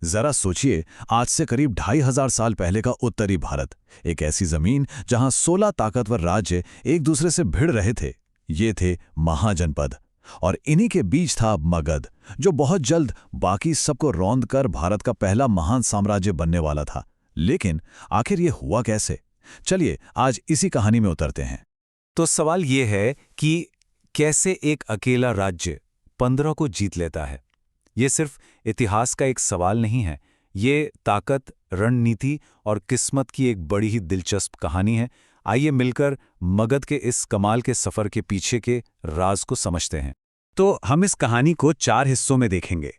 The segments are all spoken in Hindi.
जरा सोचिए, आज से करीब 2500 साल पहले का उत्तरी भारत, एक ऐसी जमीन जहां 16 ताकतवर राज्य एक दूसरे से भिड़ रहे थे। ये थे महाजनपद। और इन्हीं के बीच था मगध, जो बहुत जल्द बाकी सबको रौंद कर भारत का पहला महान साम्राज्य बनने वाला था। लेकिन आखिर ये हुआ कैसे? चलिए आज इसी कहानी में उतरते हैं। तो सवाल ये है कि कैसे एक अकेला राज्य 15 को जीत लेता है। ये सिर्फ इतिहास का एक सवाल नहीं है, ये ताकत, रणनीति और किस्मत की एक बड़ी ही दिलचस्प कहानी है। आइए मिलकर मगध के इस कमाल के सफर के पीछे के राज को समझते हैं। तो हम इस कहानी को 4 हिस्सों में देखेंगे।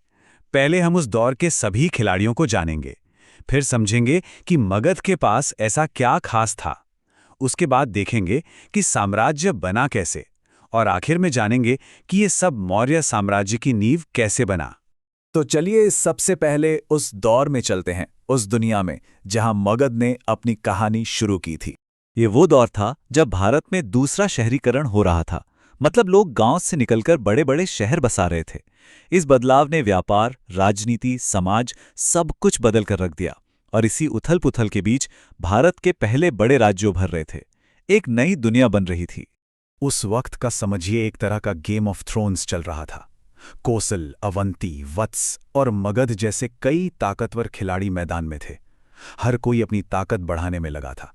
पहले हम उस दौर के सभी खिलाड़ियों को जानेंगे, फिर समझेंगे कि मगध के पास ऐसा क्या खास था। उसके बाद देखेंगे कि साम्राज्य बना कैसे, और आखिर में जानेंगे कि ये सब मौर्य साम्राज्य की नींव कैसे बना। तो चलिए सबसे पहले उस दौर में चलते हैं, उस दुनिया में जहां मगध ने अपनी कहानी शुरू की थी। ये वो दौर था जब भारत में दूसरा शहरीकरण हो रहा था, मतलब लोग गांव से निकलकर बड़े बड़े शहर बसा रहे थे। इस बदलाव ने व्यापार, राजनीति, समाज सब कुछ बदल कर रख दिया, और इसी उथल पुथल के बीच भारत के पहले बड़े राज्य उभर रहे थे। एक नई दुनिया बन रही थी। उस वक्त का समझिए एक तरह का गेम ऑफ थ्रोन्स चल रहा था। कोसल, अवंती, वत्स और मगध जैसे कई ताकतवर खिलाड़ी मैदान में थे। हर कोई अपनी ताकत बढ़ाने में लगा था,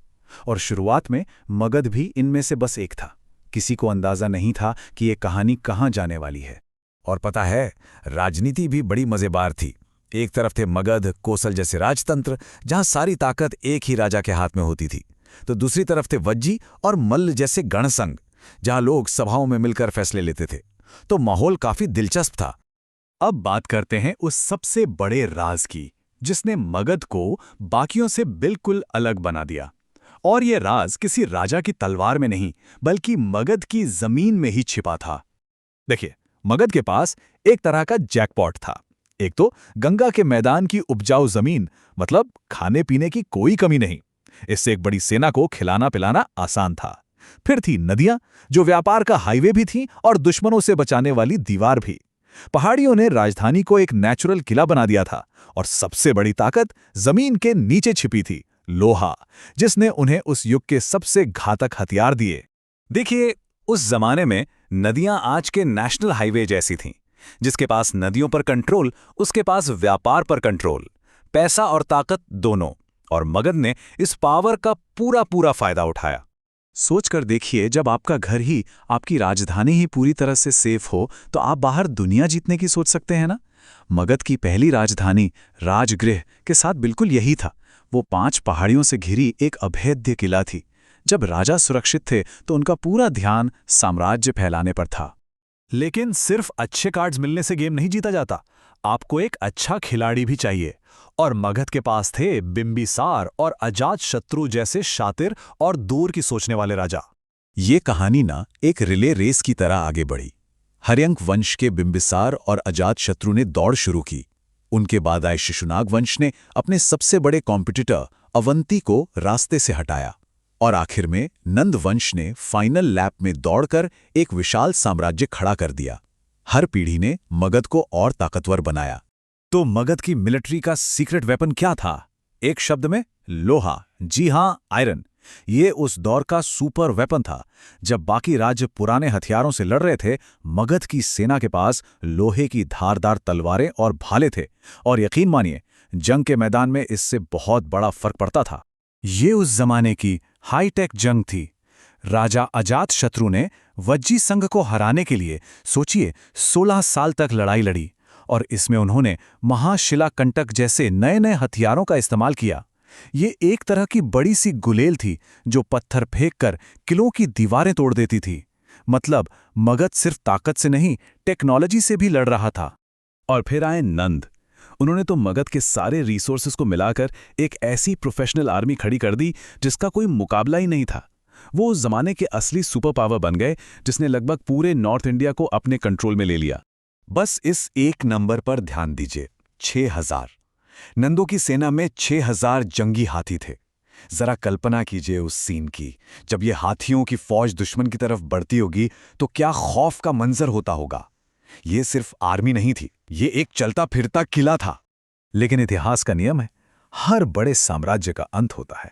और शुरुआत में मगध भी इनमें से बस एक था। किसी को अंदाजा नहीं था कि ये कहानी कहाँ जाने वाली है। और पता है, राजनीति भी बड़ी मजेदार थी। एक तरफ थे मगध, कोसल जैसे राजतंत्र, जहां सारी ताकत एक ही राजा के हाथ में होती थी। तो दूसरी तरफ थे वज्जी और मल्ल जैसे गणसंघ, जहां लोग सभाओं में मिलकर फैसले लेते थे। तो माहौल काफी दिलचस्प था। अब बात करते हैं उस सबसे बड़े राज की, जिसने मगध को बाकियों से बिल्कुल अलग बना दिया। और ये राज किसी राजा की तलवार में नहीं, बल्कि मगध की जमीन में ही छिपा था। देखिए, मगध के पास एक तरह का जैकपॉट था। एक तो गंगा के मैदान की उपजाऊ जमीन, मतलब खाने पीने की कोई कमी नहीं। इससे एक बड़ी सेना को खिलाना पिलाना आसान था। फिर थी नदियां, जो व्यापार का हाईवे भी थीं और दुश्मनों से बचाने वाली दीवार भी। पहाड़ियों ने राजधानी को एक नेचुरल किला बना दिया था। और सबसे बड़ी ताकत जमीन के नीचे छिपी थी, लोहा, जिसने उन्हें उस युग के सबसे घातक हथियार दिए। देखिए, उस जमाने में नदियां आज के नेशनल हाईवे जैसी थीं। जिसके पास नदियों पर कंट्रोल, उसके पास व्यापार पर कंट्रोल, पैसा और ताकत दोनों। और मगध ने इस पावर का पूरा पूरा फायदा उठाया। सोचकर देखिए, जब आपका घर ही, आपकी राजधानी ही पूरी तरह से सेफ हो, तो आप बाहर दुनिया जीतने की सोच सकते हैं ना। मगध की पहली राजधानी राजगृह के साथ बिल्कुल यही था। वो 5 पहाड़ियों से घिरी एक अभेद्य किला थी। जब राजा सुरक्षित थे तो उनका पूरा ध्यान साम्राज्य फैलाने पर था। लेकिन सिर्फ अच्छे कार्ड्स मिलने से गेम नहीं जीता जाता, आपको एक अच्छा खिलाड़ी भी चाहिए। और मगध के पास थे बिंबिसार और अजातशत्रु जैसे शातिर और दूर की सोचने वाले राजा। ये कहानी ना एक रिले रेस की तरह आगे बढ़ी। हर्यंक वंश के बिंबिसार और अजातशत्रु ने दौड़ शुरू की। उनके बाद आए शिशुनाग वंश ने अपने सबसे बड़े कॉम्पिटिटर अवंती को रास्ते से हटाया। और आखिर में नंद वंश ने फाइनल लैप में दौड़कर एक विशाल साम्राज्य खड़ा कर दिया। हर पीढ़ी ने मगध को और ताकतवर बनाया। तो मगध की मिलिट्री का सीक्रेट वेपन क्या था? एक शब्द में, लोहा। जी हां, आयरन। ये उस दौर का सुपर वेपन था। जब बाकी राज्य पुराने हथियारों से लड़ रहे थे, मगध की सेना के पास लोहे की धारदार तलवारें और भाले थे। और यकीन मानिए, जंग के मैदान में इससे बहुत बड़ा फर्क पड़ता था। ये उस जमाने की हाईटेक जंग थी। राजा अजातशत्रु ने वज्जी संघ को हराने के लिए, सोचिए, 16 साल तक लड़ाई लड़ी। और इसमें उन्होंने महाशिलाकंटक जैसे नए नए हथियारों का इस्तेमाल किया। ये एक तरह की बड़ी सी गुलेल थी, जो पत्थर फेंककर किलों की दीवारें तोड़ देती थी। मतलब मगध सिर्फ ताकत से नहीं, टेक्नोलॉजी से भी लड़ रहा था। और फिर आए नंद। उन्होंने तो मगध के सारे रिसोर्सेज को मिलाकर एक ऐसी प्रोफेशनल आर्मी खड़ी कर दी जिसका कोई मुकाबला ही नहीं था। वो उस जमाने के असली सुपर पावर बन गए, जिसने लगभग पूरे नॉर्थ इंडिया को अपने कंट्रोल में ले लिया। बस इस एक नंबर पर ध्यान दीजिए, 6000। नंदों की सेना में 6000 जंगी हाथी थे। जरा कल्पना कीजिए उस सीन की, जब ये हाथियों की फौज दुश्मन की तरफ बढ़ती होगी तो क्या खौफ का मंजर होता होगा। ये सिर्फ आर्मी नहीं थी, ये एक चलता फिरता किला था। लेकिन इतिहास का नियम है, हर बड़े साम्राज्य का अंत होता है,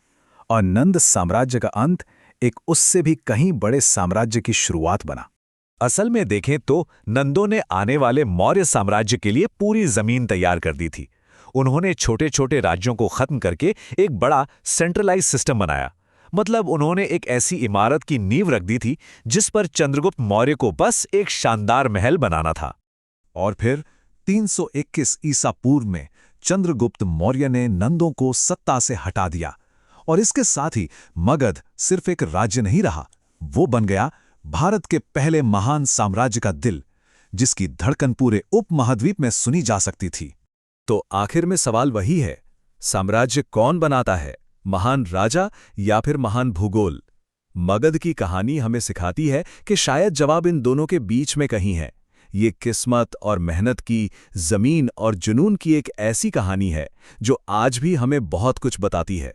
और नंद साम्राज्य का अंत एक उससे भी कहीं बड़े साम्राज्य की शुरुआत बना। असल में देखें तो नंदों ने आने वाले मौर्य साम्राज्य के लिए पूरी जमीन तैयार कर दी थी। उन्होंने छोटे छोटे राज्यों को खत्म करके एक बड़ा सेंट्रलाइज सिस्टम बनाया। मतलब उन्होंने एक ऐसी इमारत की नींव रख दी थी जिस पर चंद्रगुप्त मौर्य को बस एक शानदार महल बनाना था। और फिर 321 ईसा पूर्व में चंद्रगुप्त मौर्य ने नंदों को सत्ता से हटा दिया, और इसके साथ ही मगध सिर्फ एक राज्य नहीं रहा, वो बन गया भारत के पहले महान साम्राज्य का दिल, जिसकी धड़कन पूरे उपमहाद्वीप में सुनी जा सकती थी। तो आखिर में सवाल वही है, साम्राज्य कौन बनाता है, महान राजा या फिर महान भूगोल? मगध की कहानी हमें सिखाती है कि शायद जवाब इन दोनों के बीच में कहीं है। ये किस्मत और मेहनत की, जमीन और जुनून की एक ऐसी कहानी है जो आज भी हमें बहुत कुछ बताती है।